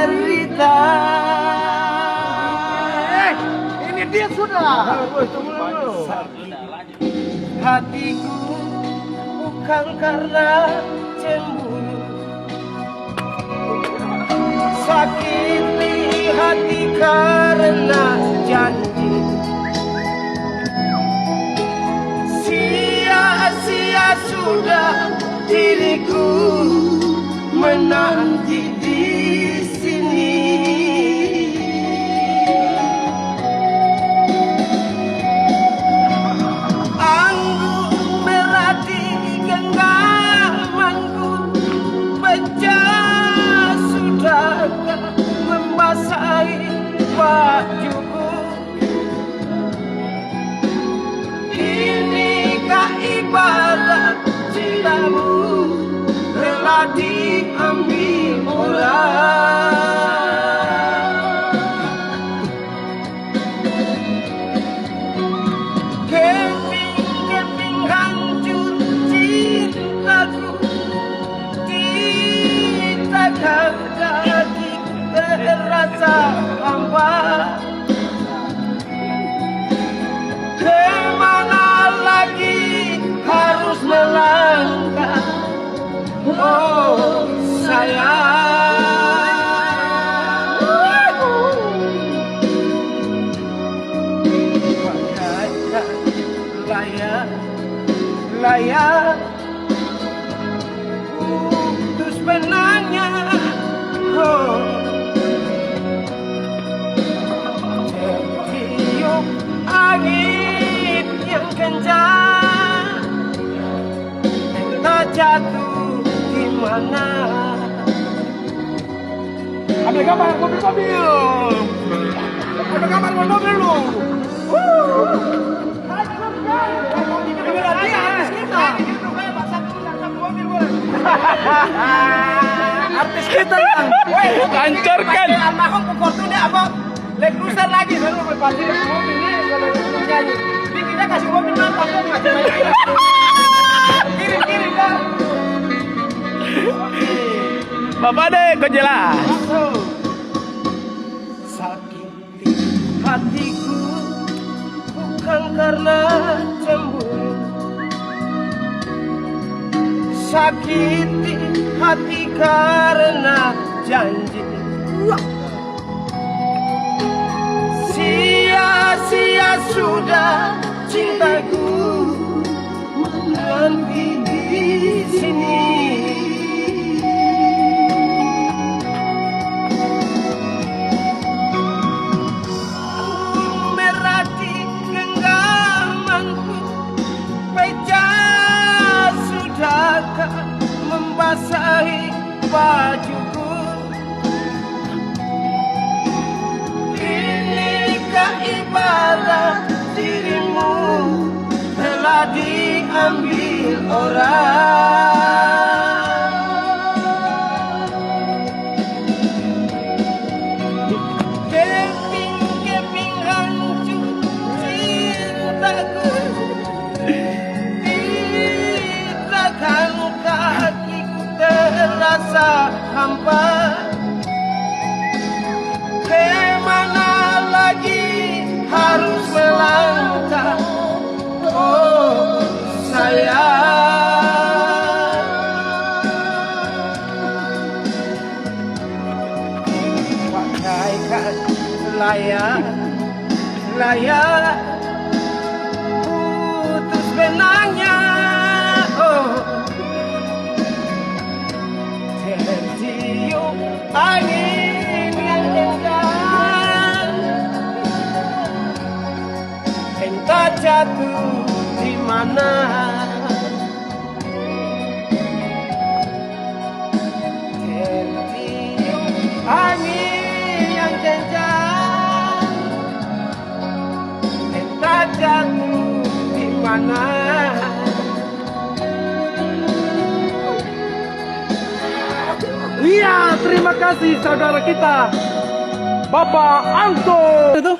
menderita. Ini dia sudah. Hatiku bukan karena cemburu, sakiti hati karena janji. Sia-sia sudah diriku menanti di sini. Anggun merah di genggamanku, pecah sudah membasahi bajuku. Inikah ibarat cintamu rela diambil orang. Keping-keping hancur cintaku, ditahan hatiku terasa hampa. Kemana lagi harus melangkah, oh sayang. Bagaikan layar putus benangnya, oh tertiup angin yang kencang, entah jatuh di mana. Ambil gambar mobil-mobil. Ambil gambar mobil lu. Artis kita yang Lancarkan. almarhum ke Fortune apa? Land Cruiser lagi baru berpasti mobil ini kalau nyanyi. Ini kita kasih mobil nonton kok macam kirim kan. Bapak deh, kok jelas. Sakiti hatiku bukan karena cemburu, sakiti hati karena janji. Sia-sia sudah cintaku menanti di sini. Anggun merah di genggamanku, pecah sudah membasahi bajuku. Inikah ibarat dirimu telah diambil orang. Keping-keping hancur cintaku, ditahan kakiku terasa hampa. Kemana lagi harus melangkah, oh sayang. Bagaikan layar putus benangnya, oh tertiup angin yang kencang, entah jatuh di mana. Tertiup angin yang kencang, entah jatuh di mana. Iya, terima kasih saudara kita, Bapak Anto. Itu